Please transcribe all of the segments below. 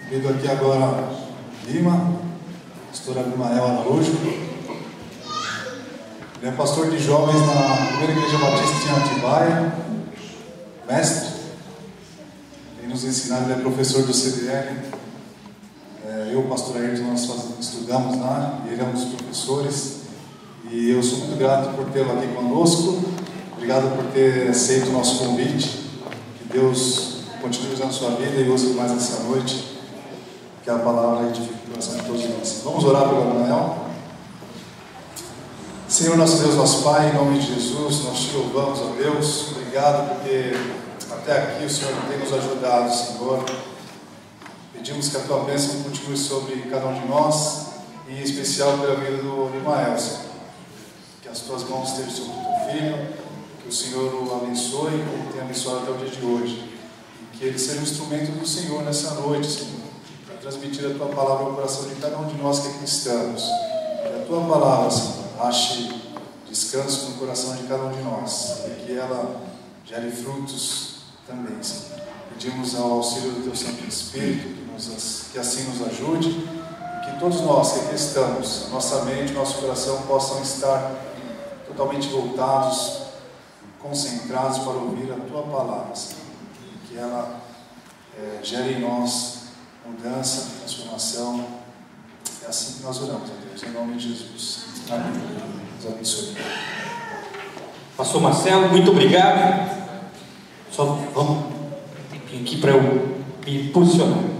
Convido aqui agora Lima, pastor Abimael Araújo. Ele é pastor de jovens na primeira igreja batista em Atibaia, mestre. Ele nos ensinar, ele é professor do CDL. Eu, pastor Ayrton, nós estudamos lá, e ele é um dos professores. E eu sou muito grato por tê-lo aqui conosco. Obrigado por ter aceito o nosso convite. Que Deus continue usando a sua vida e use mais essa noite. Que a palavra edifique o coração de todos nós. Vamos orar pelo Abimael. Senhor, nosso Deus, nosso Pai, em nome de Jesus, nós te louvamos, ó Deus. Obrigado porque até aqui o Senhor tem nos ajudado, Senhor. Pedimos que a tua bênção continue sobre cada um de nós, e em especial pela vida do Abimael, Senhor. Que as tuas mãos estejam sobre o teu filho, que o Senhor o abençoe, como tem abençoado até o dia de hoje. E que ele seja um instrumento do Senhor nessa noite, Senhor, para transmitir a tua palavra ao coração de cada um de nós que aqui estamos. Que a tua palavra, Senhor, ache descanso no coração de cada um de nós, e que ela gere frutos também, Senhor. Pedimos ao auxílio do teu Santo Espírito, que assim nos ajude, e que todos nós que aqui estamos, a nossa mente e nosso coração possam estar totalmente voltados, concentrados para ouvir a tua palavra, Senhor. E que ela gere em nós mudança, transformação. É assim que nós oramos, a Deus, em nome de Jesus. Amém. Deus abençoe. Pastor Marcelo, muito obrigado. Só vamos um tempinho aqui para eu me posicionar.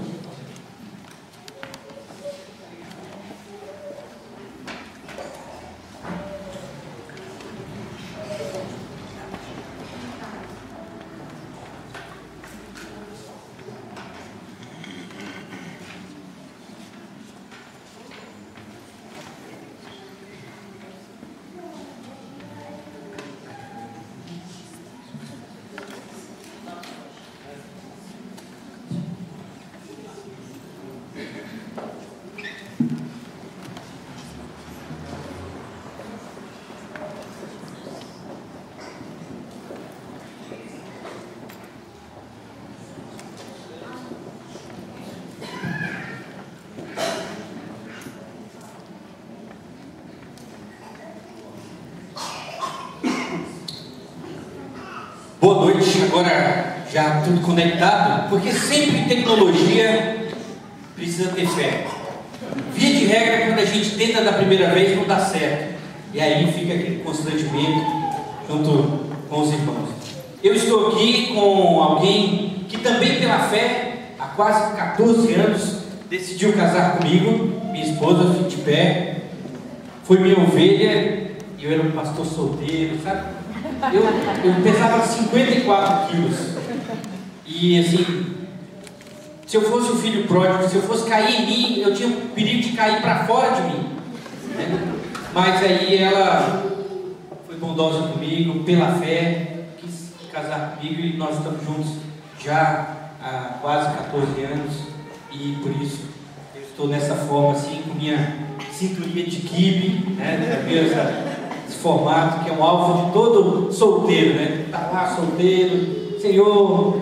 Boa noite, agora já tudo conectado, porque sempre tecnologia precisa ter fé. Via de regra, quando a gente tenta da primeira vez, não dá certo. E aí fica aquele constrangimento junto com os irmãos. Eu estou aqui com alguém que também pela fé, há quase 14 anos, decidiu casar comigo, minha esposa, de pé. Foi minha ovelha, e eu era um pastor solteiro, sabe? Eu pesava 54 quilos. E assim, se eu fosse o filho pródigo, se eu fosse cair em mim, eu tinha o perigo de cair para fora de mim, né? Mas aí ela foi bondosa comigo, pela fé, quis casar comigo, e nós estamos juntos já há quase 14 anos. E por isso eu estou nessa forma assim, com minha cinturinha de quibe, né? Esse formato que é um alvo de todo solteiro, né? Está lá solteiro, Senhor,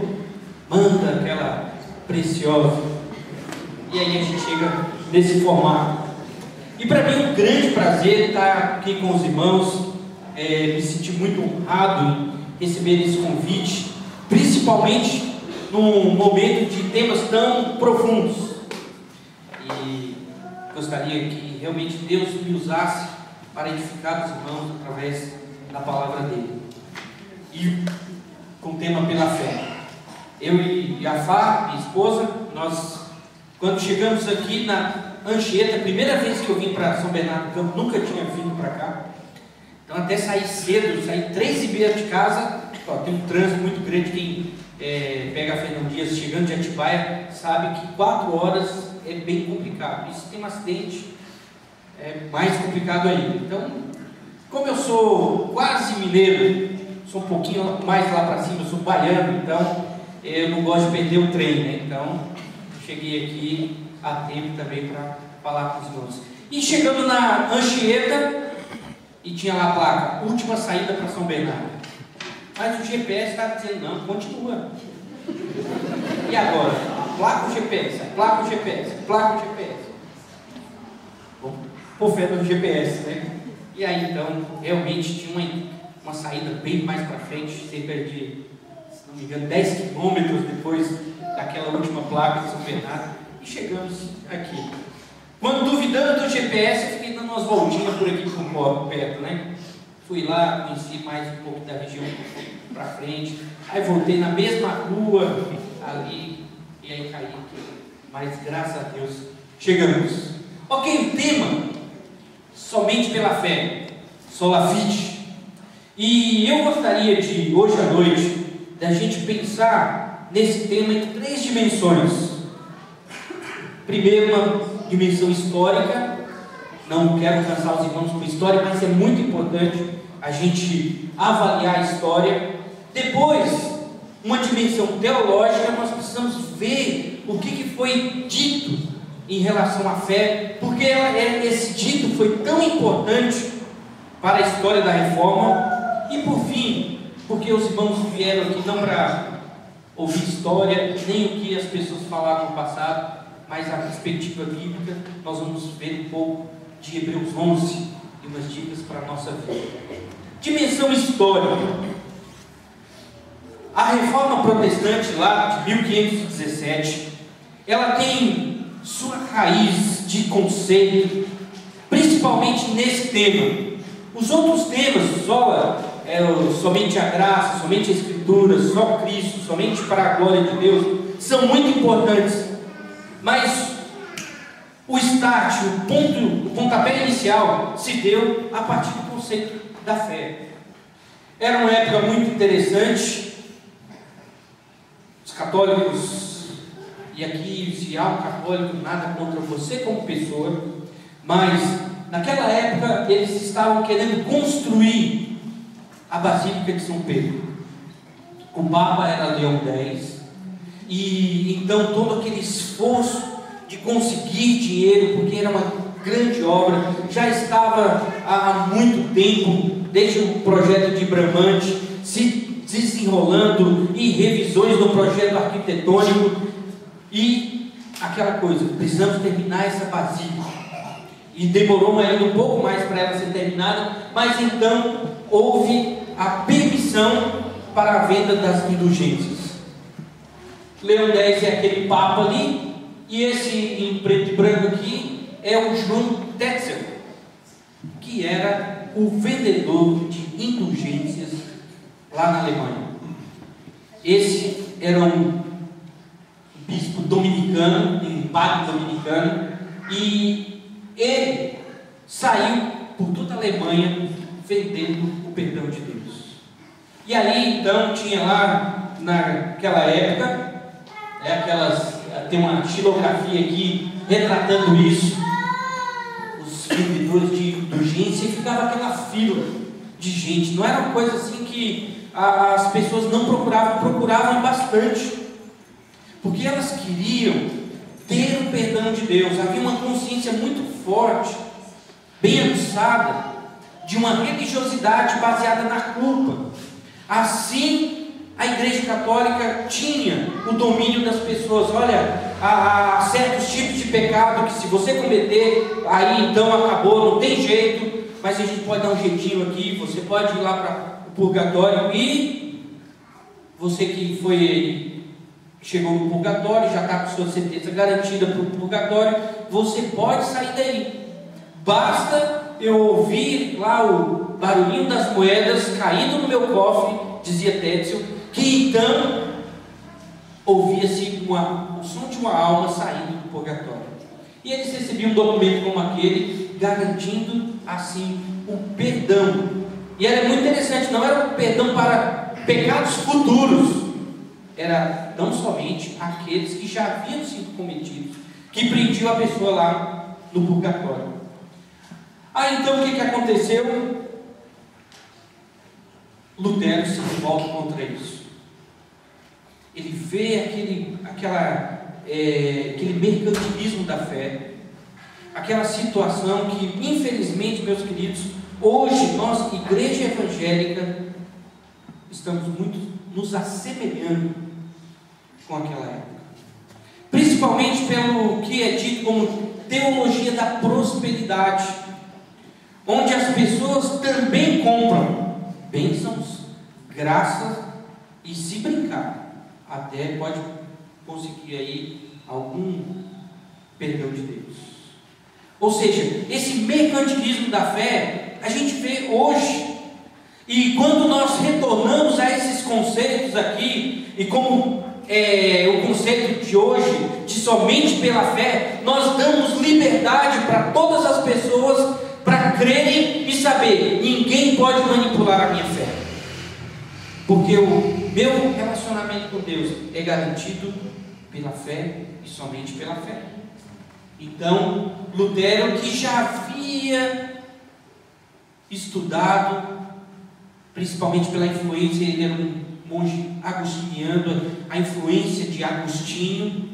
manda aquela preciosa. E aí a gente chega nesse formato. E para mim é um grande prazer estar aqui com os irmãos. Me senti muito honrado em receber esse convite, principalmente num momento de temas tão profundos. E gostaria que realmente Deus me usasse para edificar os irmãos através da palavra dele. E com o tema pela fé. Eu e Jafar, minha esposa, nós, quando chegamos aqui na Anchieta, a primeira vez que eu vim para São Bernardo do Campo, nunca tinha vindo para cá. Então até saí cedo, saí 3h30 de casa. Tem um trânsito muito grande. Quem pega a Fernão Dias chegando de Atibaia sabe que 4 horas é bem complicado. E se tem um acidente, é mais complicado ainda. Então, como eu sou quase mineiro, sou um pouquinho mais lá para cima, eu sou baiano, então eu não gosto de perder o trem, né? Então, cheguei aqui a tempo também para falar com os irmãos. E chegando na Anchieta, e tinha lá a placa, última saída para São Bernardo. Mas o GPS estava dizendo, não, continua. E agora? placa o GPS, placa o GPS, placa o GPS. Bom, por fé do GPS, né? E aí então, realmente tinha uma saída bem mais para frente, cerca de, se não me engano, 10 quilômetros depois daquela última placa de São Bernardo, e chegamos aqui. Quando duvidando do GPS, eu fiquei dando umas voltinhas por aqui por perto, né? Fui lá, conheci mais um pouco da região para frente, aí voltei na mesma rua ali, e aí caí aqui. Mas graças a Deus, chegamos. Ok, o tema, somente pela fé, sola fide. E eu gostaria de, hoje à noite, da gente pensar nesse tema em 3 dimensões. Primeiro, uma dimensão histórica. Não quero cansar os irmãos com história, mas é muito importante a gente avaliar a história. Depois, uma dimensão teológica, nós precisamos ver o que foi dito em relação à fé, porque esse dito foi tão importante para a história da Reforma. E por fim, porque os irmãos vieram aqui não para ouvir história, nem o que as pessoas falaram no passado, mas a perspectiva bíblica. Nós vamos ver um pouco de Hebreus 11 e umas dicas para a nossa vida. Dimensão histórica. A Reforma Protestante lá de 1517, ela tem sua raiz de conceito, principalmente nesse tema. Os outros temas, somente a graça, somente a Escritura, só Cristo, somente para a glória de Deus, são muito importantes. Mas o start, o pontapé inicial se deu a partir do conceito da fé. Era uma época muito interessante. Os católicos, e aqui se há um católico, nada contra você como pessoa, mas naquela época eles estavam querendo construir a Basílica de São Pedro. O Papa era Leão X, e então todo aquele esforço de conseguir dinheiro, porque era uma grande obra, já estava há muito tempo, desde o projeto de Bramante, se desenrolando, e revisões do projeto arquitetônico, e aquela coisa, precisamos terminar essa basílica. E demorou ainda um pouco mais para ela ser terminada, mas então houve a permissão para a venda das indulgências. Leão X é aquele papa ali, e esse em preto e branco aqui é o João Tetzel, que era o vendedor de indulgências lá na Alemanha. Esse era um bispo dominicano, um padre dominicano, e ele saiu por toda a Alemanha vendendo o perdão de Deus. E ali então tinha lá naquela época, tem uma xilografia aqui retratando isso, os vendedores de indulgência, e ficava aquela fila de gente. Não era uma coisa assim que as pessoas não procuravam bastante, porque elas queriam ter o perdão de Deus. Havia uma consciência muito forte, bem aguçada, de uma religiosidade baseada na culpa. Assim, a Igreja Católica tinha o domínio das pessoas. Olha, há certos tipos de pecado que se você cometer, aí então acabou, não tem jeito, mas a gente pode dar um jeitinho aqui, você pode ir lá para o purgatório, e você que chegou no purgatório, já está com sua sentença garantida para o purgatório, você pode sair daí. Basta eu ouvir lá o barulhinho das moedas caindo no meu cofre, dizia Tetzel, que então ouvia-se o som de uma alma saindo do purgatório. E eles recebiam um documento como aquele, garantindo assim o perdão. E era muito interessante, não era um perdão para pecados futuros, era não somente aqueles que já haviam sido cometidos, que prendiam a pessoa lá no purgatório. Aí então o que aconteceu? Lutero se revolta contra isso. Ele vê aquele mercantilismo da fé, aquela situação que, infelizmente, meus queridos, hoje nós, igreja evangélica, estamos muito nos assemelhando com aquela época. principalmente pelo que é dito como teologia da prosperidade, onde as pessoas também compram bênçãos, graças e, se brincar, até pode conseguir aí algum perdão de Deus. Ou seja, esse mercantilismo da fé a gente vê hoje. E quando nós retornamos a esses conceitos aqui, e como o conceito de hoje, de somente pela fé, nós damos liberdade para todas as pessoas para crerem e saber: ninguém pode manipular a minha fé, porque o meu relacionamento com Deus é garantido pela fé e somente pela fé. Então, Lutero, que já havia estudado, principalmente pela influência, ele era um monge agostiniano, a influência de Agostinho,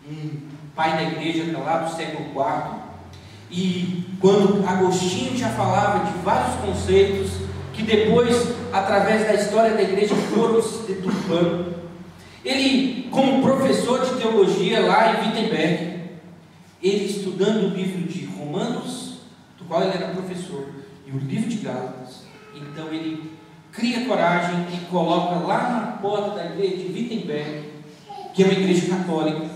um pai da igreja lá do século IV, e quando Agostinho já falava de vários conceitos que depois, através da história da igreja, foram se deturpando, ele, como professor de teologia lá em Wittenberg, ele estudando o livro de Romanos, do qual ele era professor, e o livro de Gálatas, então ele cria coragem e coloca lá na porta da igreja de Wittenberg, que é uma igreja católica,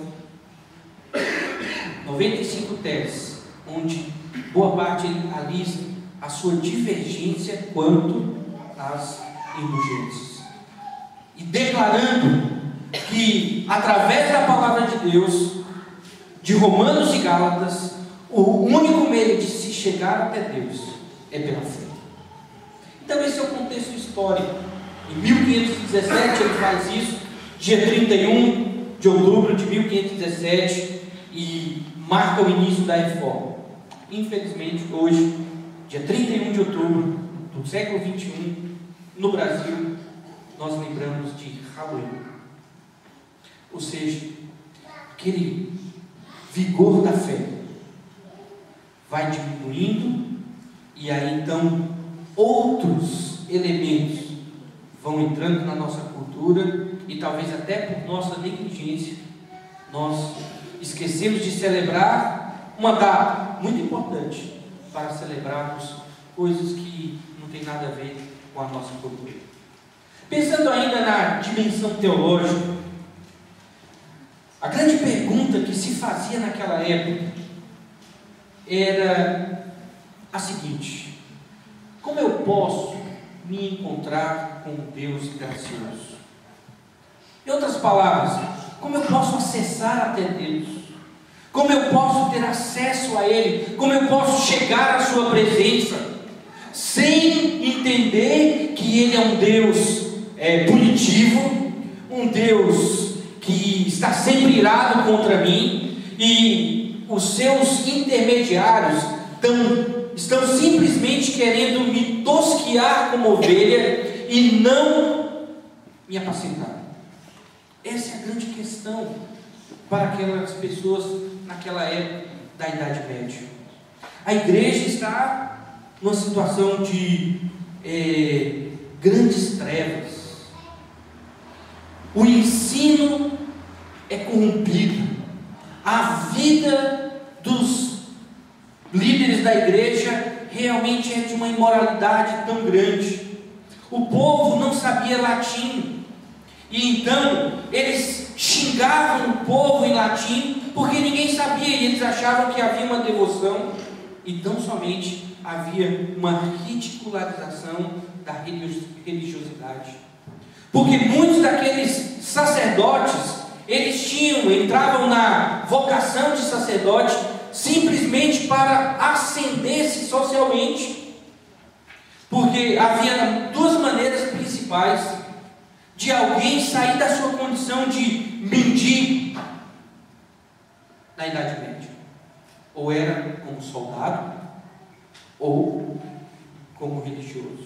95 teses, onde boa parte ele alisa a sua divergência quanto às indulgências, e declarando que através da palavra de Deus, de Romanos e Gálatas, o único meio de se chegar até Deus é pela fé. Então esse é o contexto histórico. Em 1517 ele faz isso, dia 31 de outubro de 1517, e marca o início da reforma. Infelizmente hoje, dia 31 de outubro do século 21, no Brasil, nós lembramos de Halloween. Ou seja, aquele vigor da fé vai diminuindo, e aí então outros elementos vão entrando na nossa cultura, e talvez até por nossa negligência nós esquecemos de celebrar uma data muito importante para celebrarmos coisas que não tem nada a ver com a nossa cultura. Pensando ainda na dimensão teológica, a grande pergunta que se fazia naquela época era a seguinte: como eu posso me encontrar com um Deus gracioso? Em outras palavras, como eu posso acessar até Deus? Como eu posso ter acesso a Ele? Como eu posso chegar à sua presença sem entender que Ele é um Deus punitivo, um Deus que está sempre irado contra mim, e os seus intermediários estão simplesmente querendo me tosquear como ovelha e não me apacentar? Essa é a grande questão para aquelas pessoas naquela época da Idade Média. A igreja está numa situação de grandes trevas. O ensino é corrompido. A vida dos líderes da igreja realmente é de uma imoralidade tão grande. O povo não sabia latim, e então eles xingavam o povo em latim, porque ninguém sabia, e eles achavam que havia uma devoção, e tão somente havia uma ridicularização da religiosidade. Porque muitos daqueles sacerdotes, eles entravam na vocação de sacerdote simplesmente para ascender-se socialmente, porque havia duas maneiras principais de alguém sair da sua condição de mendigo na Idade Média: ou era como soldado, ou como religioso.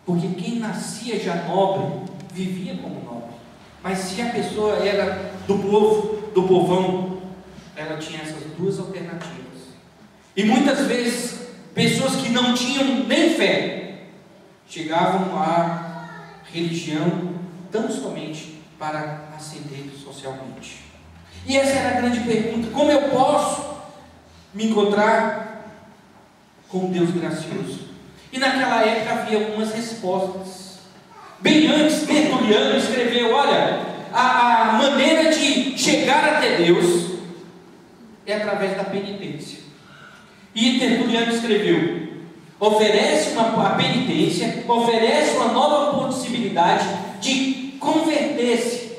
Porque quem nascia já nobre vivia como nobre, mas se a pessoa era do povo, do povão, ela tinha essas duas alternativas. E muitas vezes pessoas que não tinham nem fé chegavam à religião tão somente para ascender socialmente. E essa era a grande pergunta: como eu posso me encontrar com um Deus gracioso? E naquela época havia algumas respostas. Bem antes, Tertuliano escreveu: olha, a maneira de chegar até Deus é através da penitência. E Tertuliano escreveu: oferece a penitência, oferece uma nova possibilidade de converter-se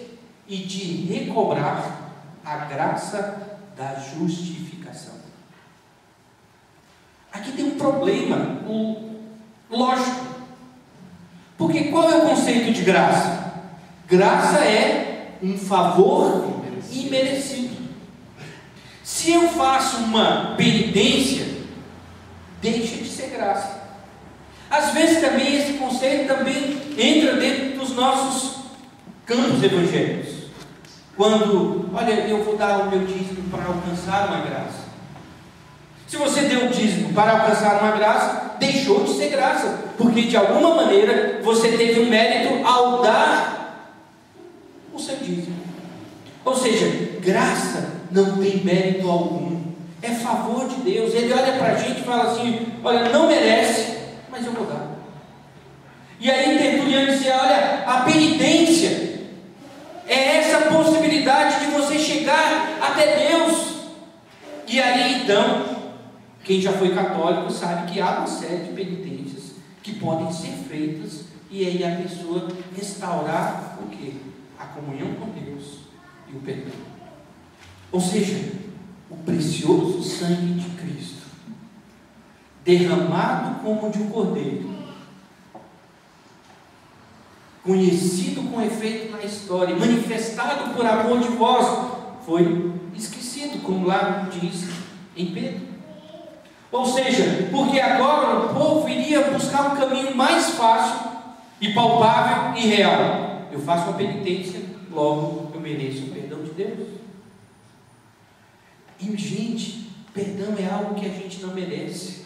e de recobrar a graça da justificação. Aqui tem um problema lógico. Porque qual é o conceito de graça? Graça é um favor imerecido. Se eu faço uma penitência, deixa de ser graça. Às vezes também esse conceito também entra dentro dos nossos campos evangélicos. Quando, olha, eu vou dar o meu dízimo para alcançar uma graça. Se você deu o dízimo para alcançar uma graça, deixou de ser graça, porque de alguma maneira você teve um mérito ao dar o seu dízimo. Ou seja, graça não tem mérito algum, é favor de Deus. Ele olha para a gente e fala assim: olha, não merece, mas eu vou dar. E aí Tertuliano dizia: olha, a penitência é essa possibilidade de você chegar até Deus. E aí então, quem já foi católico sabe que há uma série de penitências que podem ser feitas, e aí a pessoa restaurar o quê? A comunhão com Deus e o perdão. Ou seja, o precioso sangue de Cristo, derramado como de um cordeiro, conhecido com efeito na história, manifestado por amor de vós, foi esquecido, como lá diz em Pedro. Ou seja, porque agora o povo iria buscar um caminho mais fácil e palpável e real. Eu faço uma penitência, logo eu mereço o perdão de Deus. E gente, perdão é algo que a gente não merece.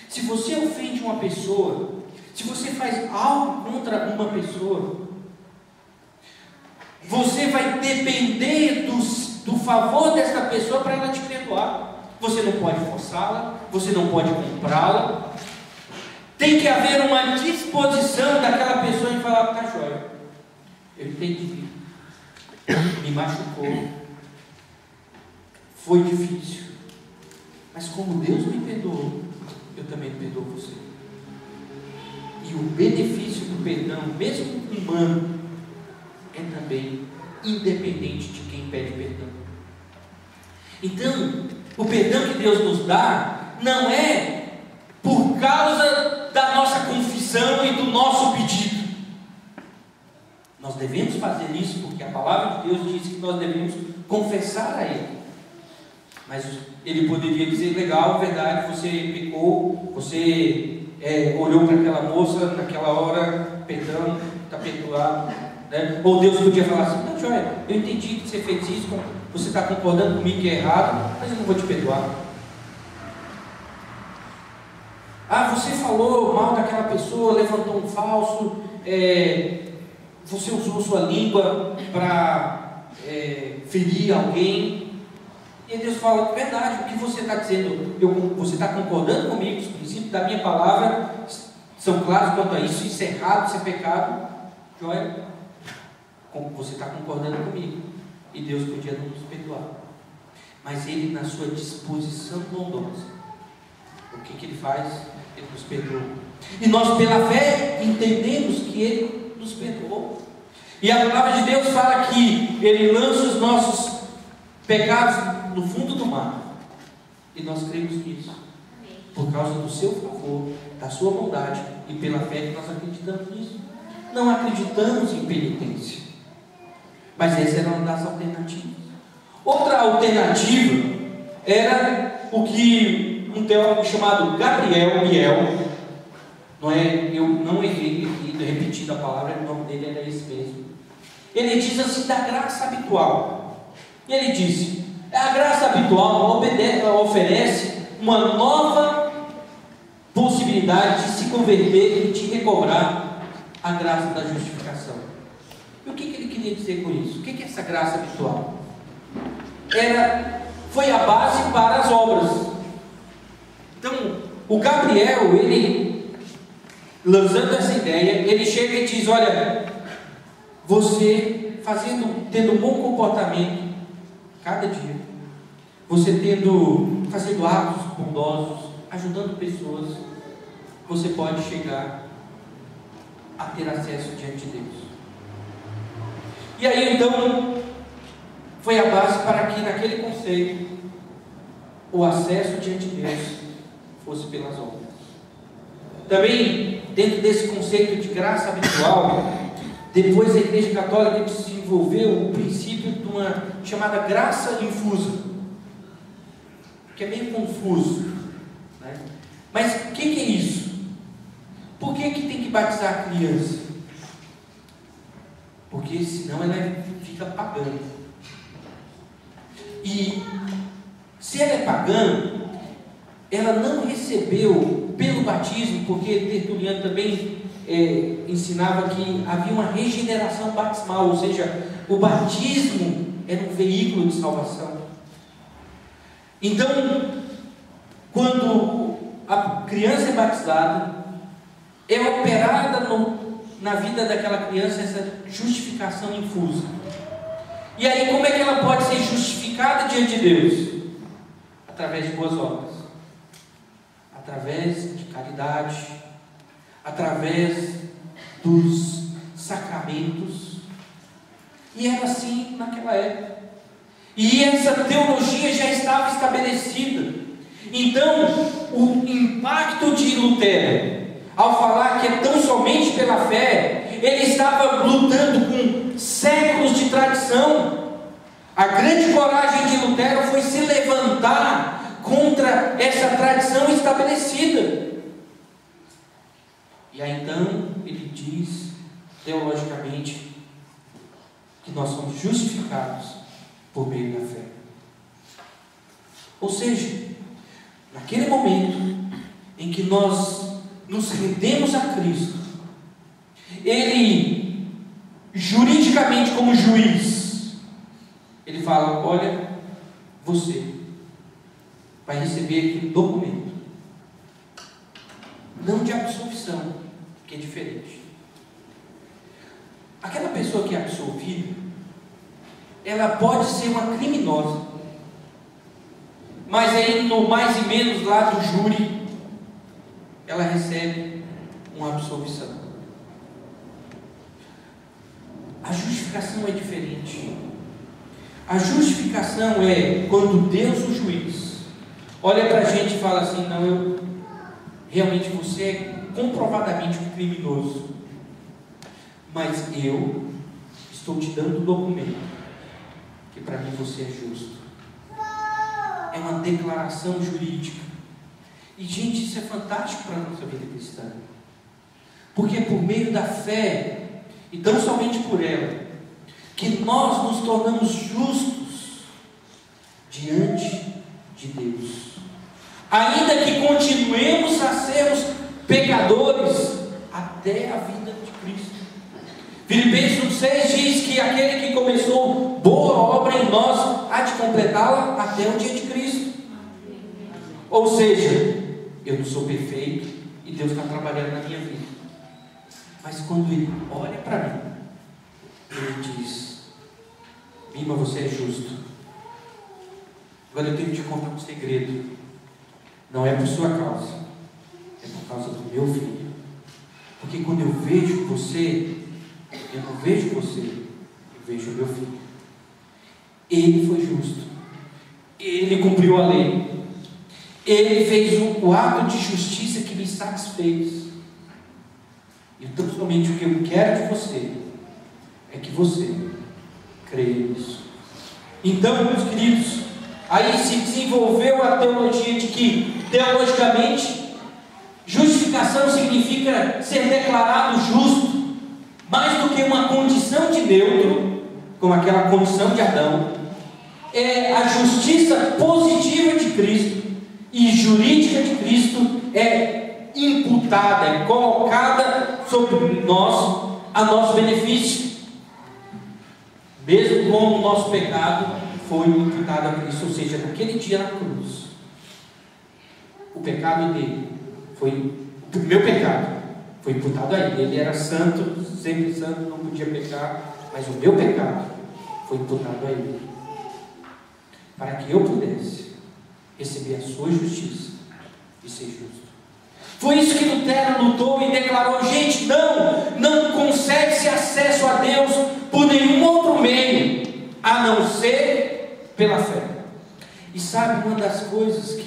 Se você ofende uma pessoa, se você faz algo contra uma pessoa, você vai depender do favor dessa pessoa para ela te perdoar. Você não pode forçá-la, você não pode comprá-la. Tem que haver uma disposição daquela pessoa em falar: tá joia, eu entendi, me machucou, foi difícil, mas como Deus me perdoou, eu também perdoo você. E o benefício do perdão, mesmo humano, é também independente de quem pede perdão. Então, o perdão que Deus nos dá não é por causa da nossa confissão e do nosso pedido. Nós devemos fazer isso porque a palavra de Deus diz que nós devemos confessar a Ele. Mas Ele poderia dizer: legal, verdade, você pecou, você olhou para aquela moça naquela hora, perdão, está perdoado, né? Ou Deus podia falar assim: não, joia, eu entendi que você fez isso, você está concordando comigo que é errado, mas eu não vou te perdoar. Ah, você falou mal daquela pessoa, levantou um falso, você usou sua língua para ferir alguém. E Deus fala: verdade, o que você está dizendo, você está concordando comigo, os princípios da minha palavra são claros quanto a isso, isso é errado, isso é pecado. Joia, você está concordando comigo. E Deus podia não nos perdoar, mas Ele, na sua disposição bondosa, o que Ele faz? Ele nos perdoa. E nós, pela fé, entendemos que Ele nos perdoou. E a palavra de Deus fala que Ele lança os nossos pecados no fundo do mar. E nós cremos nisso, por causa do seu favor, da sua bondade, e pela fé que nós acreditamos nisso. Não acreditamos em penitência, mas essa era uma das alternativas. Outra alternativa era o que um teólogo chamado Gabriel Biel, eu não errei repetindo a palavra, o nome dele era esse mesmo. Ele diz assim: da graça habitual. E ele disse: a graça habitual oferece uma nova possibilidade de se converter e de recobrar a graça da justificação. E o que ele queria dizer com isso? O que é essa graça habitual? foi a base para as obras. Então, o Gabriel, ele, lançando essa ideia, ele chega e diz: olha, você tendo um bom comportamento cada dia, você fazendo atos bondosos, ajudando pessoas, você pode chegar a ter acesso diante de Deus. E aí então foi a base para que naquele conceito o acesso diante de Deus fosse pelas obras. Também dentro desse conceito de graça habitual, depois a Igreja Católica desenvolveu o princípio de uma chamada graça infusa, que é meio confuso, né? Mas o que é isso? Por que tem que batizar a criança? Porque senão ela fica pagã. E se ela é pagã, ela não recebeu pelo batismo, porque Tertuliano também ensinava que havia uma regeneração batismal, ou seja, o batismo era um veículo de salvação. Então, quando a criança é batizada, é operada na vida daquela criança essa justificação infusa. E aí, como é que ela pode ser justificada diante de Deus? Através de boas obras, através de caridade, através dos sacramentos. E era assim naquela época. E essa teologia já estava estabelecida. Então, o impacto de Lutero, ao falar que é tão somente pela fé, ele estava lutando com séculos de tradição. A grande coragem de Lutero foi se levantar contra essa tradição estabelecida. E aí então ele diz teologicamente que nós somos justificados por meio da fé. Ou seja, naquele momento em que nós nos rendemos a Cristo, Ele, juridicamente como juiz, Ele fala: olha, você vai receber aqui um documento, não de absolvição, que é diferente. Aquela pessoa que é absolvida, ela pode ser uma criminosa, mas aí no mais e menos lá do júri, ela recebe uma absolvição. A justificação é diferente. A justificação é quando Deus, o juiz, olha para a gente e fala assim: não, realmente você é comprovadamente um criminoso, mas eu estou te dando um documento que para mim você é justo. É uma declaração jurídica. E gente, isso é fantástico para a nossa vida cristã, porque é por meio da fé, e tão somente por ela, que nós nos tornamos justos diante de Deus, ainda que continuemos a sermos pecadores até a vinda de Cristo. Filipenses 6 diz que aquele que começou boa obra em nós há de completá-la até o dia de Cristo. Ou seja, eu não sou perfeito e Deus está trabalhando na minha vida, mas quando Ele olha para mim, Ele diz: Bima, você é justo. Agora eu tenho que te contar um segredo. Não é por sua causa, é por causa do meu filho. Porque quando eu vejo você, eu não vejo você, eu vejo o meu filho. Ele foi justo, ele cumpriu a lei, ele fez o ato de justiça que me satisfez. Então somente o que eu quero de você é que você creia nisso. Então, meus queridos, aí se desenvolveu a teologia de que, teologicamente, justificação significa ser declarado justo, mais do que uma condição de neutro, como aquela condição de Adão. É a justiça positiva de Cristo e jurídica de Cristo é imputada, é colocada sobre nós a nosso benefício, mesmo como o nosso pecado foi imputado a Cristo, ou seja, naquele dia na cruz, o pecado dele o meu pecado foi imputado a ele. Ele era santo, sempre santo, não podia pecar, mas o meu pecado foi imputado a ele, para que eu pudesse receber a sua justiça e ser justo. Foi isso que Lutero lutou e declarou: gente, não consegue-se acesso a Deus por nenhum outro meio, a não ser pela fé. E sabe, uma das coisas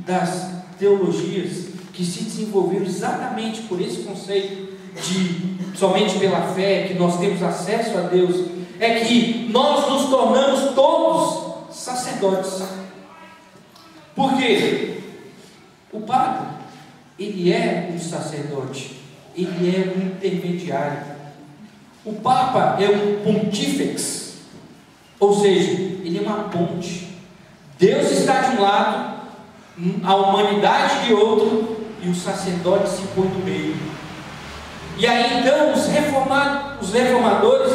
das teologias que se desenvolveu exatamente por esse conceito de somente pela fé, que nós temos acesso a Deus, é que nós nos tornamos todos sacerdotes. Por quê? O padre, ele é um sacerdote, ele é um intermediário. O Papa é um pontífex, ou seja, ele é uma ponte. Deus está de um lado, a humanidade de outro, e o sacerdote se põe no meio. E aí então os reformadores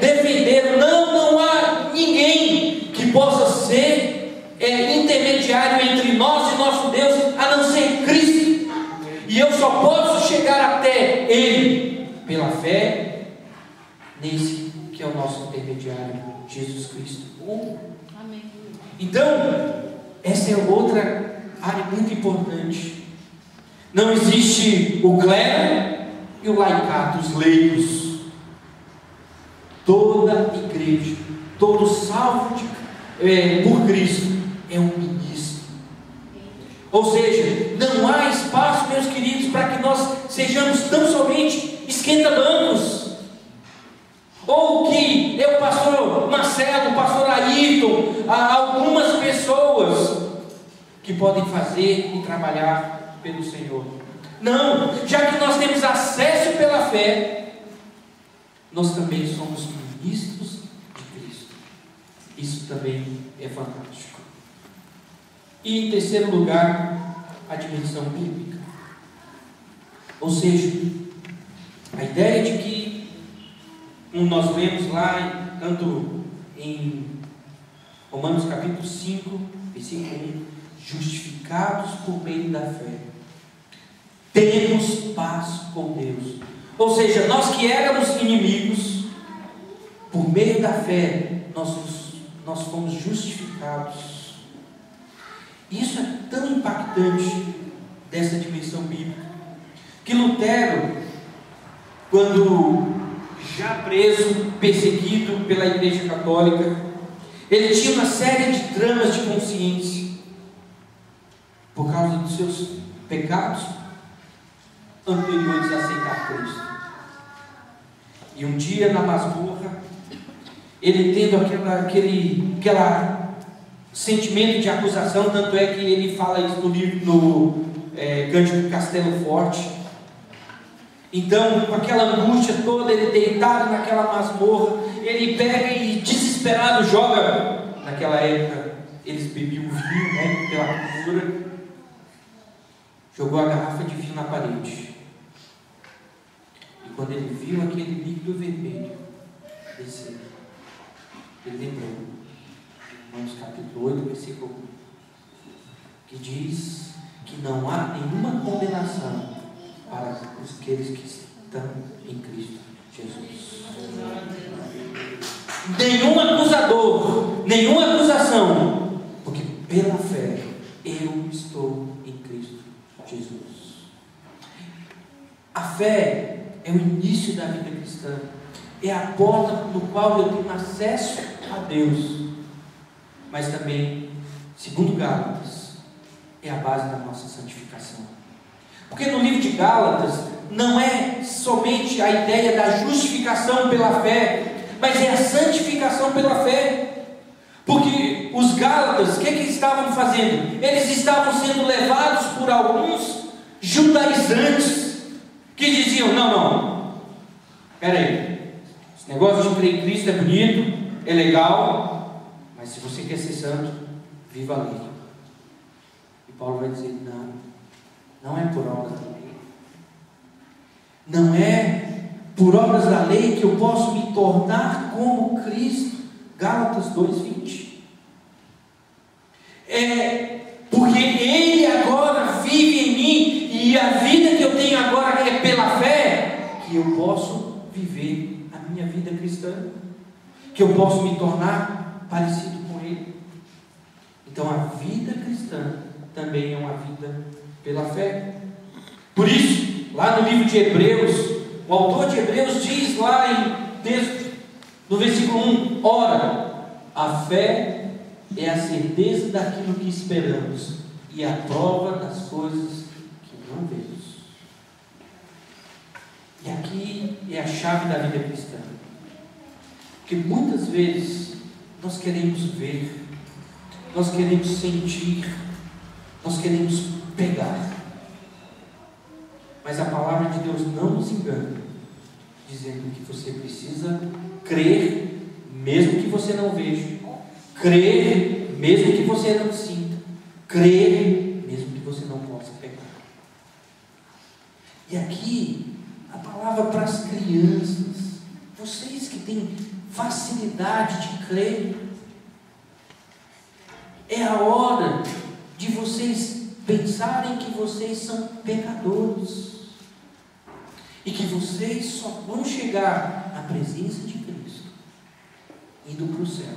defenderam: não há ninguém que possa ser intermediário entre nós e nosso Deus, a não ser Cristo. E eu só posso chegar até Ele pela fé nesse que é o nosso intermediário, Jesus Cristo. Amém. Então, essa é outra área muito importante. Não existe o clero e o laicato, os leigos. Toda igreja, todo salvo por Cristo é um ministro. Ou seja, não há espaço, meus queridos, para que nós sejamos tão somente esquenta-bancos, ou que o pastor Marcelo, o pastor Ayrton, algumas pessoas que podem fazer e trabalhar pelo Senhor. Não, já que nós temos acesso pela fé, nós também somos ministros de Cristo. Isso também é fantástico. E em terceiro lugar, a dimensão bíblica. Ou seja, a ideia de que, como nós lemos lá, tanto em Romanos capítulo 5, versículo 1, justificados por meio da fé, temos paz com Deus. Ou seja, nós que éramos inimigos, por meio da fé, nós fomos justificados. Isso é tão impactante dessa dimensão bíblica, que Lutero, quando já preso, perseguido pela Igreja Católica, ele tinha uma série de dramas de consciência, por causa dos seus pecados anteriores a aceitar Cristo. E um dia na masmorra, ele tendo aquele sentimento de acusação, tanto é que ele fala isso no livro, no Cântico Castelo Forte. Então, com aquela angústia toda, ele deitado naquela masmorra, ele pega e desesperado joga. Naquela época eles bebiam vinho, pela cultura. Jogou a garrafa de vinho na parede. E quando ele viu aquele líquido vermelho descer, ele lembrou, Romanos capítulo 8, versículo 1, que diz que não há nenhuma condenação para aqueles que estão em Cristo Jesus. Nenhum acusador, nenhuma acusação, porque pela fé eu estou em Cristo Jesus. A fé é o início da vida cristã, é a porta no qual eu tenho acesso a Deus, mas também, segundo Gálatas, é a base da nossa santificação. Porque no livro de Gálatas não é somente a ideia da justificação pela fé, mas é a santificação pela fé. Porque os Gálatas, o que estavam fazendo? Eles estavam sendo levados por alguns judaizantes que diziam: não, peraí, esse negócio de crer em Cristo é bonito, é legal, mas se você quer ser santo, viva a lei. E Paulo vai dizer: não é por obras da lei. Não é por obras da lei que eu posso me tornar como Cristo. Gálatas 2:20. Porque Ele agora vive em mim, e a vida que eu tenho agora é pela fé, que eu posso viver a minha vida cristã, que eu posso me tornar parecido com Ele. Então a vida cristã também é uma vida pela fé. Por isso, lá no livro de Hebreus, o autor de Hebreus diz lá em texto, no versículo 1, ora, a fé é a certeza daquilo que esperamos e a prova das coisas que não vemos. E aqui é a chave da vida cristã. Porque muitas vezes nós queremos ver, nós queremos sentir, nós queremos pegar. Mas a palavra de Deus não nos engana, dizendo que você precisa crer, mesmo que você não veja, crer, mesmo que você não sinta, crer, mesmo que você não possa pegar. E aqui, a palavra para as crianças, vocês que têm facilidade de crer, é a hora de vocês pensarem que vocês são pecadores e que vocês só vão chegar à presença de Cristo indo para o céu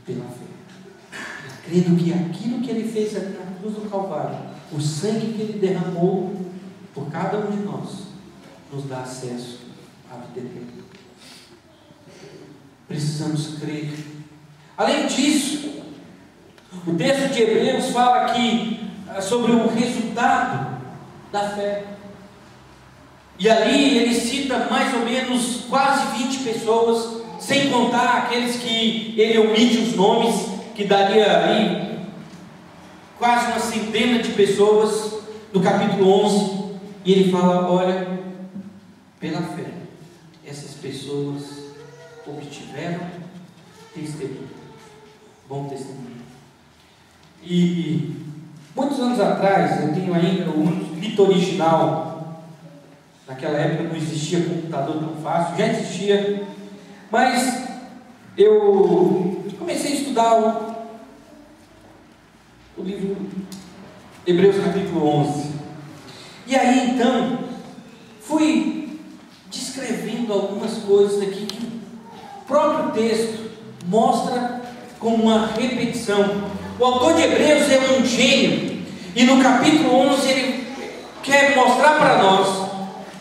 pela fé, crendo que aquilo que Ele fez ali na cruz do Calvário, o sangue que Ele derramou por cada um de nós, nos dá acesso à vida eterna. Precisamos crer. Além disso, o texto de Hebreus fala aqui sobre o resultado da fé. E ali ele cita mais ou menos quase 20 pessoas, sem contar aqueles que ele omite os nomes, que daria aí quase uma centena de pessoas, no capítulo 11. E ele fala, olha, pela fé, essas pessoas obtiveram testemunho, bom testemunho. E muitos anos atrás, eu tenho ainda o manuscrito original. Naquela época não existia computador tão fácil, já existia, mas eu comecei a estudar o livro Hebreus capítulo 11. E aí então, fui descrevendo algumas coisas aqui que o próprio texto mostra como uma repetição. O autor de Hebreus é um gênio, e no capítulo 11 ele quer mostrar para nós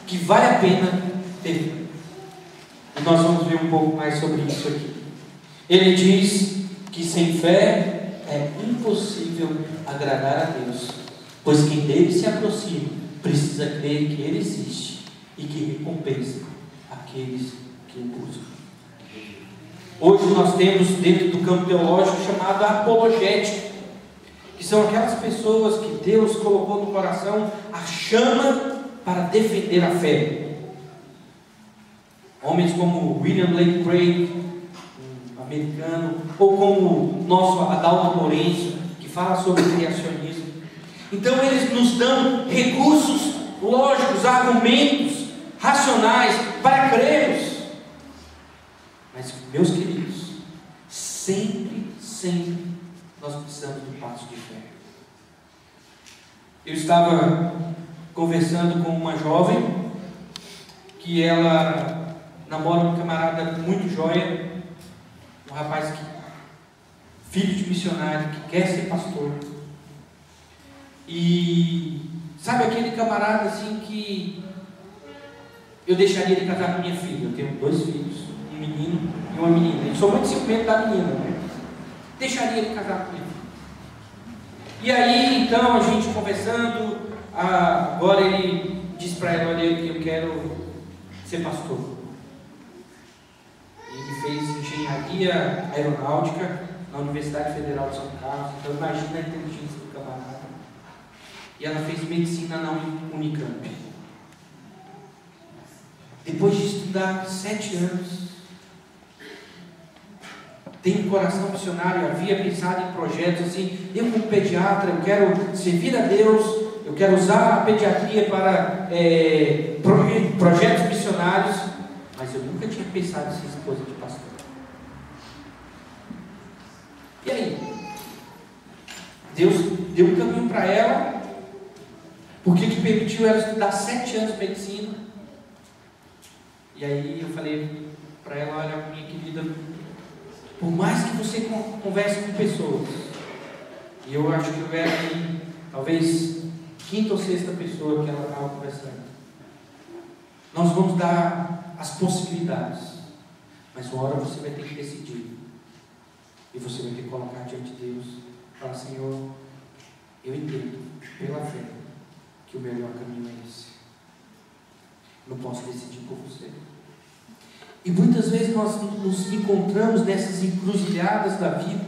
que vale a pena ter fé. E nós vamos ver um pouco mais sobre isso aqui. Ele diz que sem fé é impossível agradar a Deus, pois quem dele se aproxima precisa crer que Ele existe e que recompensa aqueles que o buscam. Hoje nós temos dentro do campo teológico chamado apologética, que são aquelas pessoas que Deus colocou no coração a chama para defender a fé. Homens como William Lane Craig, um americano, ou como o nosso Adalto Lourenço, que fala sobre criacionismo. Então eles nos dão recursos lógicos, argumentos racionais para crermos. Mas, meus queridos, sempre nós precisamos do passo de fé. Eu estava conversando com uma jovem que ela namora um camarada muito joia, um rapaz filho de missionário, que quer ser pastor. E sabe aquele camarada assim que eu deixaria ele casar com minha filha? Eu tenho 2 filhos, um menino e uma menina. Eu sou muito ciumento da menina, né? Deixaria ele casar com minha filha. E aí então a gente conversando, agora ele diz para ela, olha, eu quero ser pastor. Ele fez engenharia aeronáutica na Universidade Federal de São Carlos. Então imagina a inteligência do camarada. E ela fez medicina na Unicamp. Depois de estudar 7 anos, tem um coração missionário, havia pensado em projetos assim, eu como pediatra, eu quero servir a Deus, eu quero usar a pediatria para projetos missionários, mas eu nunca tinha pensado em ser esposa de pastor. Deus deu um caminho para ela, porque que permitiu ela estudar 7 anos de medicina. E aí eu falei para ela: olha, minha querida, por mais que você converse com pessoas, e eu acho que eu era aí, talvez 5ª ou 6ª pessoa que ela estava conversando, nós vamos dar as possibilidades, mas uma hora você vai ter que decidir, e você vai ter que colocar diante de Deus, falar: Senhor, eu entendo pela fé que o melhor caminho é esse, não posso decidir por você. E muitas vezes nós nos encontramos nessas encruzilhadas da vida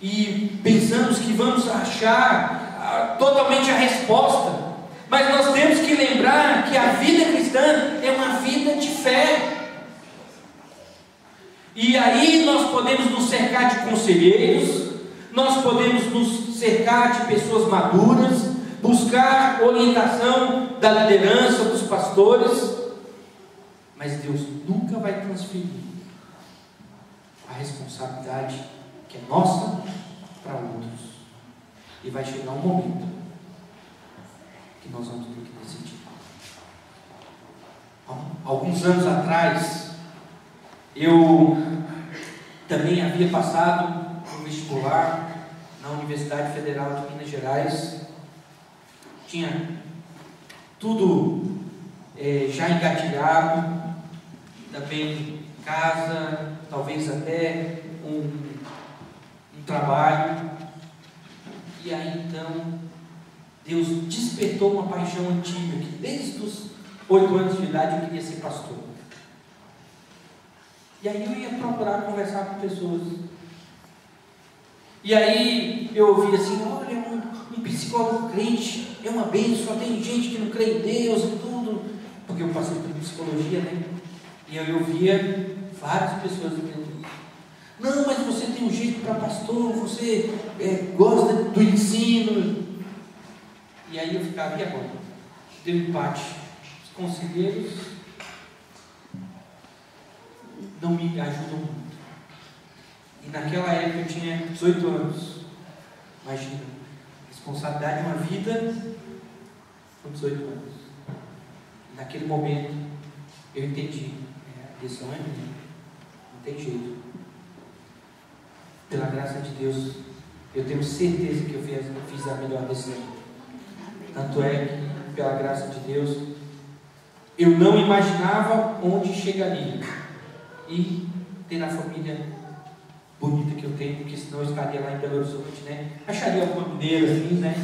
e pensamos que vamos achar totalmente a resposta, mas nós temos que lembrar que a vida cristã é uma vida de fé. E aí nós podemos nos cercar de conselheiros, nós podemos nos cercar de pessoas maduras, buscar orientação da liderança, dos pastores, mas Deus nunca vai transferir a responsabilidade que é nossa para outros. E vai chegar um momento que nós vamos ter que decidir. Alguns anos atrás, eu também havia passado no vestibular na Universidade Federal de Minas Gerais. Tinha tudo já engatilhado, também casa, talvez até um trabalho. E aí então Deus despertou uma paixão antiga, que desde os 8 anos de idade eu queria ser pastor. E aí eu ia procurar conversar com pessoas. E aí eu ouvia assim: olha, um psicólogo crente é uma bênção, só tem gente que não crê em Deus e tudo, porque eu passei por psicologia, né? E eu ouvia várias pessoas dizendo: não, mas você tem um jeito para pastor, você gosta do ensino. E aí eu ficava: e agora? Deu empate. Os conselheiros não me ajudam muito. E naquela época eu tinha 18 anos. Imagina, responsabilidade de uma vida com 18 anos. E naquele momento eu entendi: a decisão é minha, não tem jeito. Pela graça de Deus, eu tenho certeza que eu fiz a melhor decisão. Tanto é que, pela graça de Deus, eu não imaginava onde chegaria e ter a família bonita que eu tenho, porque senão eu estaria lá em Belo Horizonte, né? Acharia alguma mineira assim, né?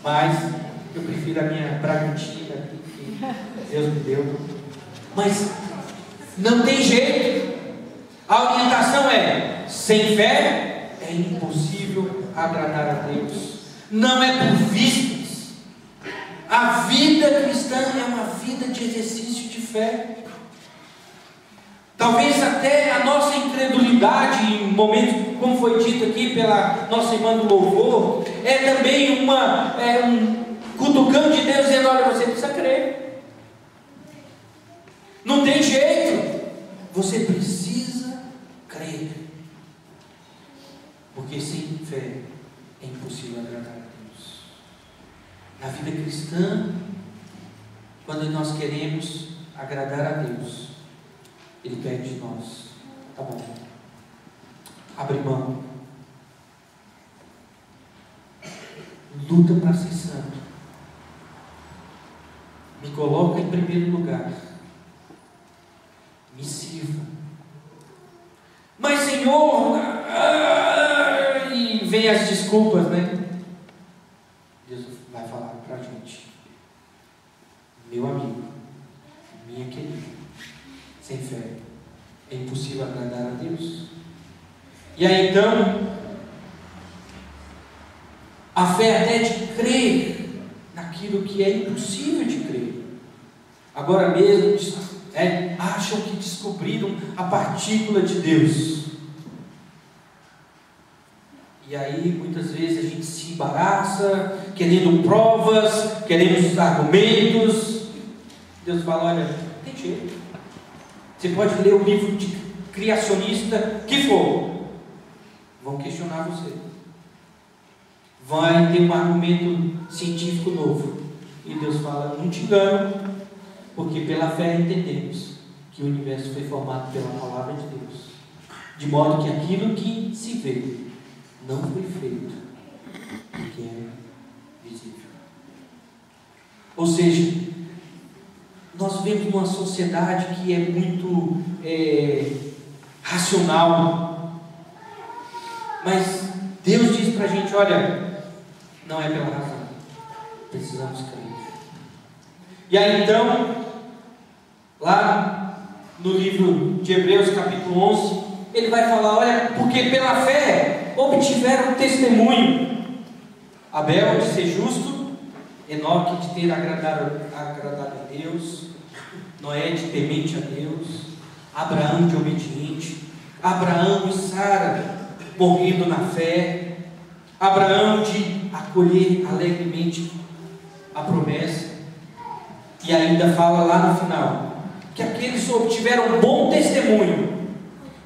Mas eu prefiro a minha Bragantina aqui, que Deus me deu. Mas não tem jeito. A orientação é: sem fé é impossível agradar a Deus. Não é por vistas. A vida cristã é uma vida de exercício de fé. Talvez até a nossa incredulidade, em momentos, como foi dito aqui pela nossa irmã do louvor, é também um cutucão de Deus dizendo: olha, você precisa crer. Não tem jeito. Você precisa crer. Porque sem fé é impossível agradar a Deus. Na vida cristã, quando nós queremos agradar a Deus, Ele pede de nós: tá bom, abre mão, luta para ser santo, me coloca em primeiro lugar, me sirva. Mas Senhor, e vem as desculpas, né? Deus vai falar para a gente: meu amigo, minha querida, sem fé é impossível agradar a Deus. E aí então, a fé até de crer naquilo que é impossível de crer. Agora mesmo acham que descobriram a partícula de Deus. E aí muitas vezes a gente se embaraça, querendo provas, querendo argumentos. Deus fala: olha, não tem jeito. Você pode ler o livro de criacionista que for, vão questionar você, vai ter um argumento científico novo. E Deus fala: não te engano, porque pela fé entendemos que o universo foi formado pela palavra de Deus, de modo que aquilo que se vê não foi feito porque é visível. Ou seja, nós vivemos numa sociedade que é muito racional, mas Deus diz para a gente: olha, não é pela razão, precisamos crer. E aí então, lá no livro de Hebreus capítulo 11, ele vai falar: olha, porque pela fé obtiveram testemunho. Abel de ser justo, Enoque de ter agradado a Deus, Noé de temente a Deus, Abraão de obediente, Abraão e Sara morrendo na fé, Abraão de acolher alegremente a promessa. E ainda fala lá no final que aqueles obtiveram bom testemunho,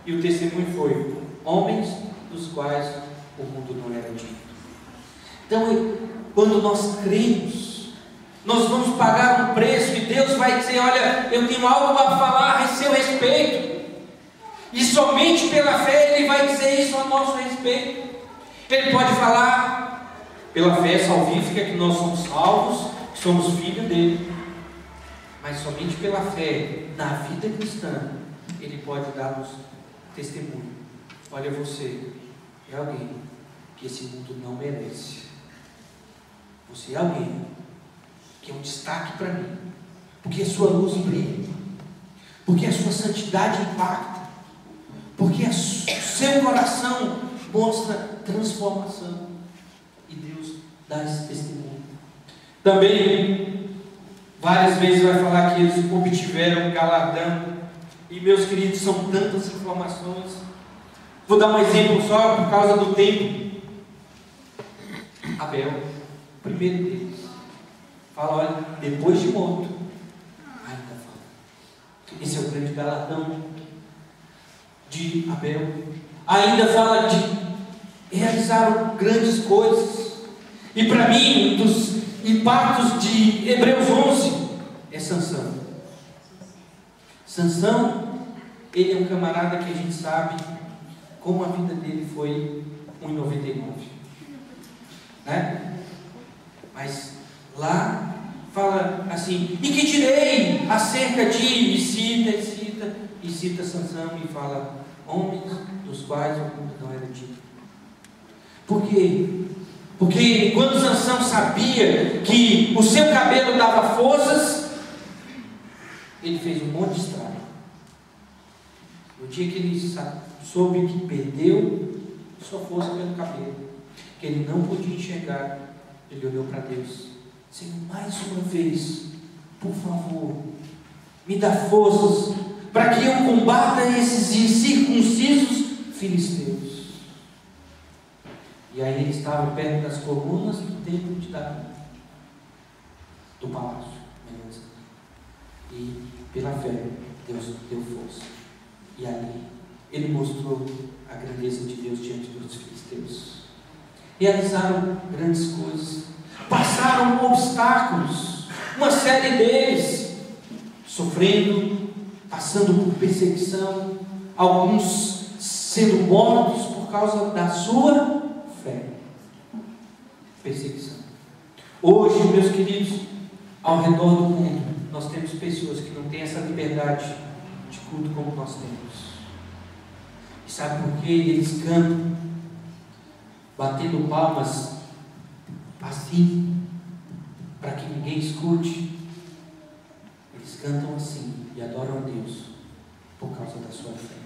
e o testemunho foi homens dos quais o mundo não era digno. Então, quando nós cremos, nós vamos pagar um preço, e Deus vai dizer: olha, eu tenho algo a falar a seu respeito, e somente pela fé Ele vai dizer isso a nosso respeito. Ele pode falar pela fé salvífica que nós somos salvos, que somos filhos dele, mas somente pela fé na vida cristã Ele pode dar-nos testemunho: olha, você é alguém que esse mundo não merece, você é alguém que é um destaque para mim, porque a sua luz brilha, porque a sua santidade impacta, porque o seu coração mostra transformação, e Deus dá esse testemunho. Também várias vezes vai falar que eles obtiveram galardão, e meus queridos, são tantas informações. Vou dar um exemplo só por causa do tempo. Abel, o primeiro deles, fala: olha, depois de morto, ainda fala. Esse é o grande galardão de Abel. Ainda fala de realizaram grandes coisas. E para mim, um dos impactos de Hebreus 11 é Sansão. Sansão, ele é um camarada que a gente sabe como a vida dele foi 1,99, né? Mas lá fala assim: e que direi acerca de, e cita Sansão, e fala: homens dos quais o mundo não era digno. Por quê? Porque quando Sansão sabia que o seu cabelo dava forças, ele fez um monte de estrago. No dia que ele soube que perdeu sua força pelo cabelo, que ele não podia enxergar, ele olhou para Deus: Senhor, mais uma vez, por favor, me dá forças para que eu combata esses incircuncisos filisteus. E aí ele estava perto das colunas do templo de Davi, do palácio, e pela fé Deus deu força, e ali ele mostrou a grandeza de Deus diante dos filisteus. Realizaram grandes coisas, passaram obstáculos, uma série deles sofrendo, passando por perseguição, alguns sendo mortos por causa da sua fé. Perseguição. Hoje, meus queridos, ao redor do mundo, nós temos pessoas que não têm essa liberdade de culto como nós temos. E sabe por quê? Eles cantam batendo palmas assim, para que ninguém escute. Eles cantam assim e adoram a Deus por causa da sua fé.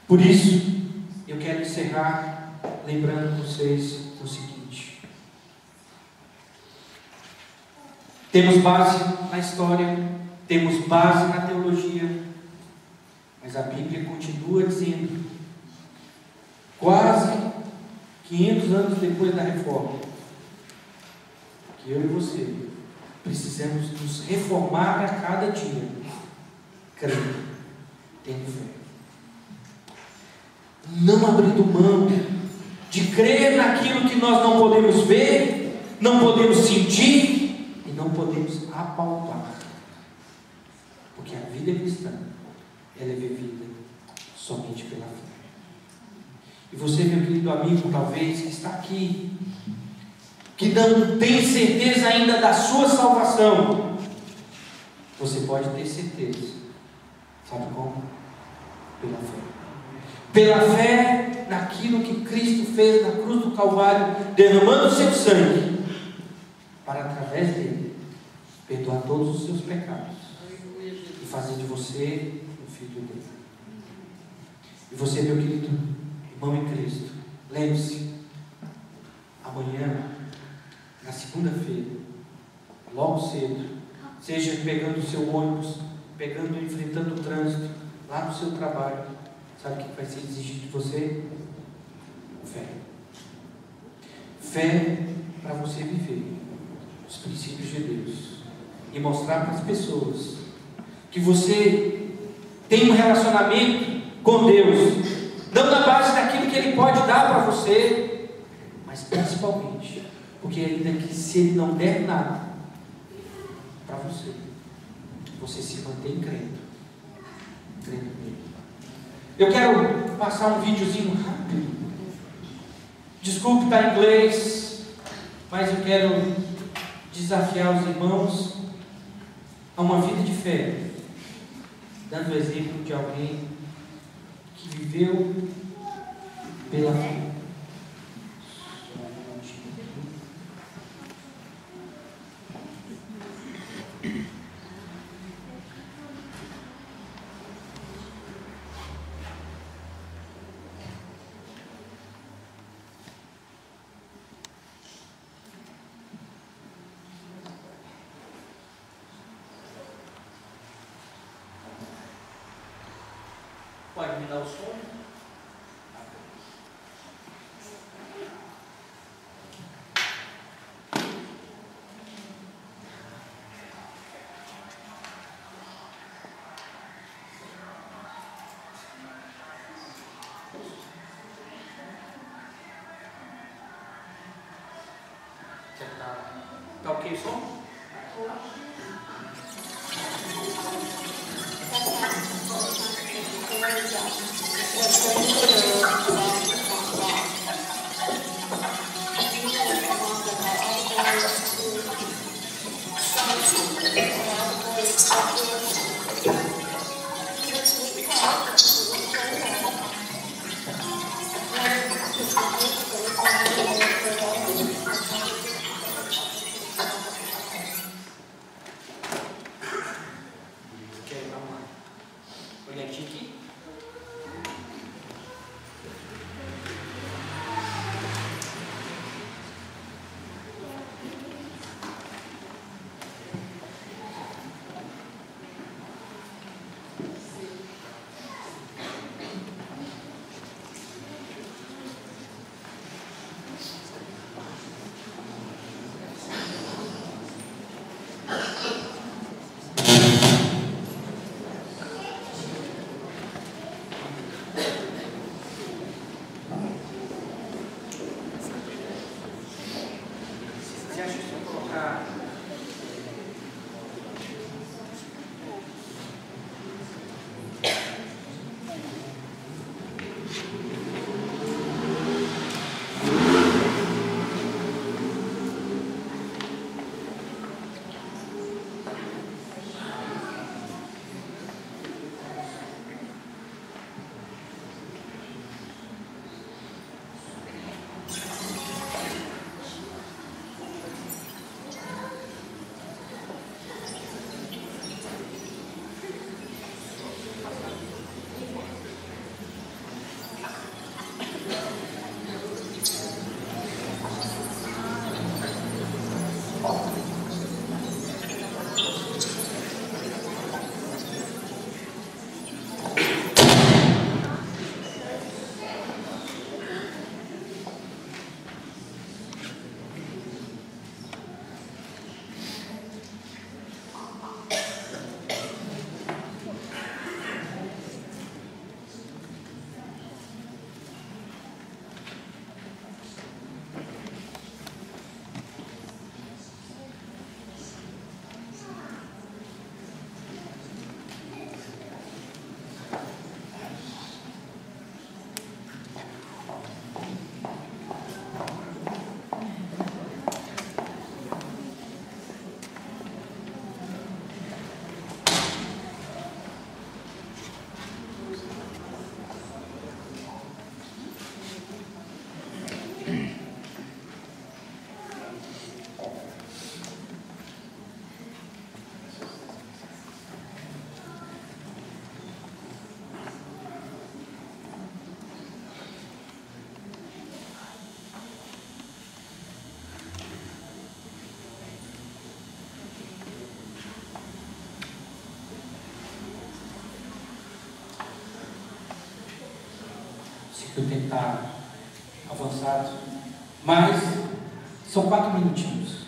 Por isso, eu quero encerrar lembrando vocês o seguinte: temos base na história, temos base na teologia, mas a Bíblia continua dizendo, quase 500 anos depois da reforma, que eu e você precisamos nos reformar a cada dia, crendo, tendo fé, não abrindo mão de crer naquilo que nós não podemos ver, não podemos sentir e não podemos apalpar. Porque a vida cristã, ela é vivida somente pela fé. E você, meu querido amigo, talvez, que está aqui, que não tem certeza ainda da sua salvação, você pode ter certeza. Sabe como? Pela fé. Pela fé naquilo que Cristo fez na cruz do Calvário, derramando o seu sangue, para através dele, perdoar todos os seus pecados e fazer de você um filho dele. E você, meu querido irmão em Cristo, lembre-se, amanhã, na segunda-feira, logo cedo, seja pegando o seu ônibus, enfrentando o trânsito, lá no seu trabalho, sabe o que vai ser exigido de você? Fé. Fé para você viver os princípios de Deus e mostrar para as pessoas que você tem um relacionamento com Deus, não na base daquilo que Ele pode dar para você, mas principalmente porque ainda que se Ele não der nada para você, você se mantém crendo nele. Eu quero passar um videozinho rápido. Desculpe estar em inglês, mas eu quero desafiar os irmãos a uma vida de fé, dando o exemplo de alguém que viveu pela fé. Pode me dar o som? Tá ok o som? Sei que o tempo está avançado, mas são 4 minutinhos.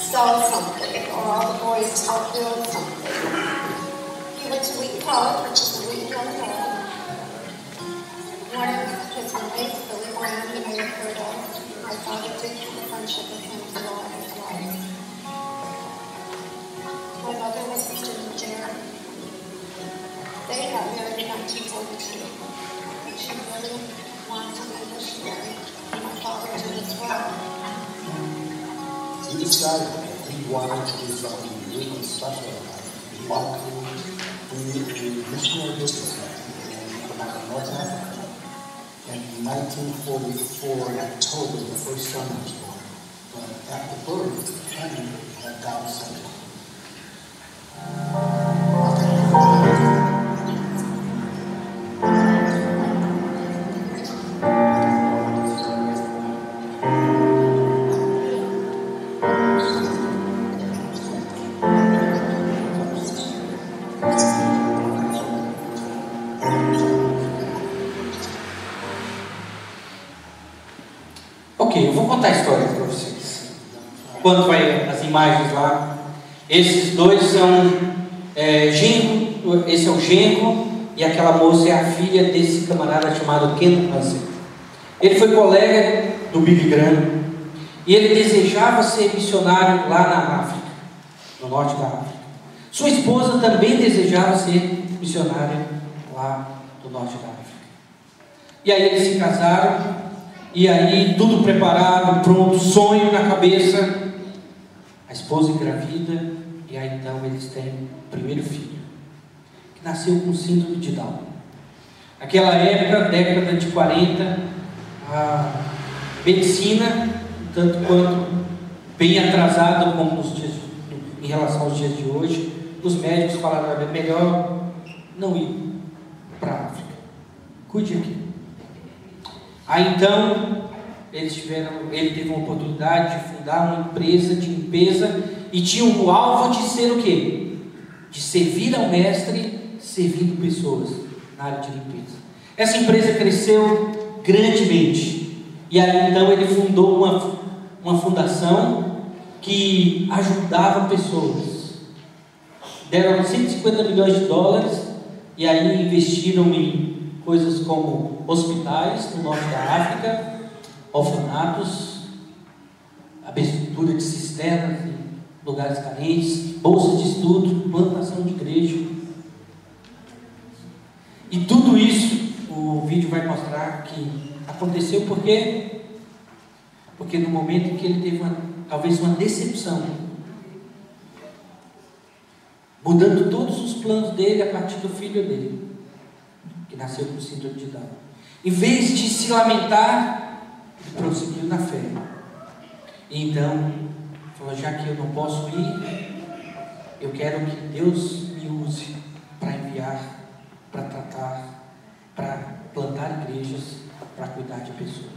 Sell something, or all the boys to help build something. He went to Wheaton College, which is in Wheaton, Illinois. One of his roommates, Billy Brown, you may have heard of. My father did have a friendship with him for all his life. My mother was a student there. They got married in 1942. And she really wanted to be a missionary. And my father did as well. We decided that we wanted to do something really special in life. We wanted to be a missionary businessman in North Africa. In 1944, in October, the first son was born. But after birth, Henry had Down syndrome. Ok, eu vou contar a história para vocês. Quando vai as imagens lá, esses dois são genro, esse é o genro e aquela moça é a filha desse camarada chamado Ken Hansen. Ele foi colega do Billy Graham e ele desejava ser missionário lá na África, no norte da África. Sua esposa também desejava ser missionária lá no norte da África. E aí eles se casaram. E aí, tudo preparado, pronto, sonho na cabeça. A esposa engravida. E aí, então, eles têm o primeiro filho, que nasceu com síndrome de Down. Naquela época, década de 40, a medicina, tanto quanto bem atrasada como nos dias, em relação aos dias de hoje, os médicos falaram: é melhor não ir para a África. Cuide aqui. Aí então, ele teve uma oportunidade de fundar uma empresa de limpeza e tinha o alvo de ser o quê? De servir ao mestre, servindo pessoas na área de limpeza. Essa empresa cresceu grandemente. E aí então ele fundou uma fundação que ajudava pessoas. Deram 150 milhões de dólares e aí investiram em coisas como hospitais no norte da África, orfanatos, abertura de cisternas em lugares carentes, bolsas de estudo, plantação de igreja. E tudo isso o vídeo vai mostrar que aconteceu por quê? Porque no momento em que ele teve talvez uma decepção, mudando todos os planos dele a partir do filho dele, que nasceu com síndrome de Down. Em vez de se lamentar, ele prosseguiu na fé. E então, falou: já que eu não posso ir, eu quero que Deus me use para enviar, para tratar, para plantar igrejas, para cuidar de pessoas.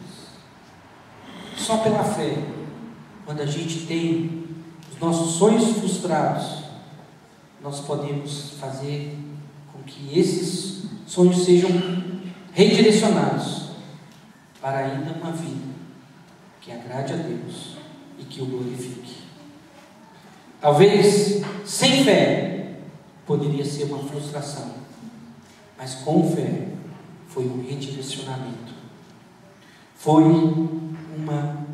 Só pela fé, quando a gente tem os nossos sonhos frustrados, nós podemos fazer com que esses sonhos sejam redirecionados para ainda uma vida que agrade a Deus e que o glorifique. Talvez sem fé, poderia ser uma frustração, mas com fé foi um redirecionamento, foi uma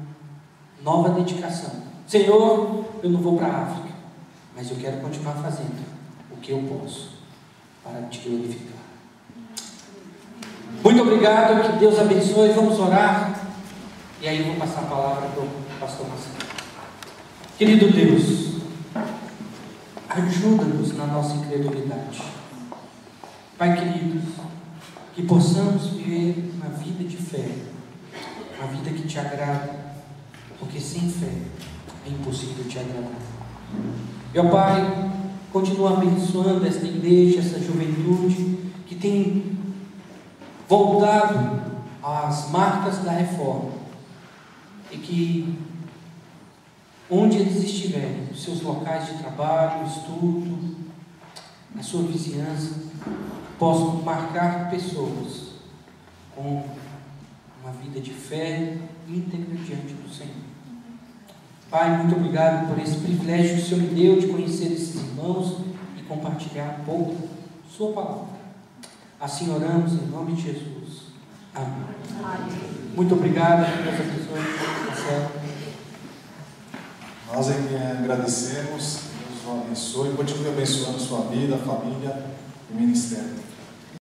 nova dedicação. Senhor, eu não vou para a África, mas eu quero continuar fazendo o que eu posso para te glorificar. Muito obrigado, que Deus abençoe. Vamos orar e aí eu vou passar a palavra para o pastor Marcelo. Querido Deus, ajuda-nos na nossa incredulidade. Pai querido, que possamos viver uma vida de fé, uma vida que te agrada, porque sem fé é impossível te agradar. Meu Pai, continua abençoando esta igreja, essa juventude que tem voltado às marcas da reforma, e que onde eles estiverem, nos seus locais de trabalho, estudo, na sua vizinhança, possam marcar pessoas com uma vida de fé íntegra diante do Senhor. Pai, muito obrigado por esse privilégio que o Senhor me deu de conhecer esses irmãos e compartilhar um pouco sua palavra. Assim oramos em nome de Jesus. Amém. Muito obrigado. Deus abençoe. Marcelo. Nós é que agradecemos, Deus o abençoe, continue abençoando a sua vida, a família e o ministério.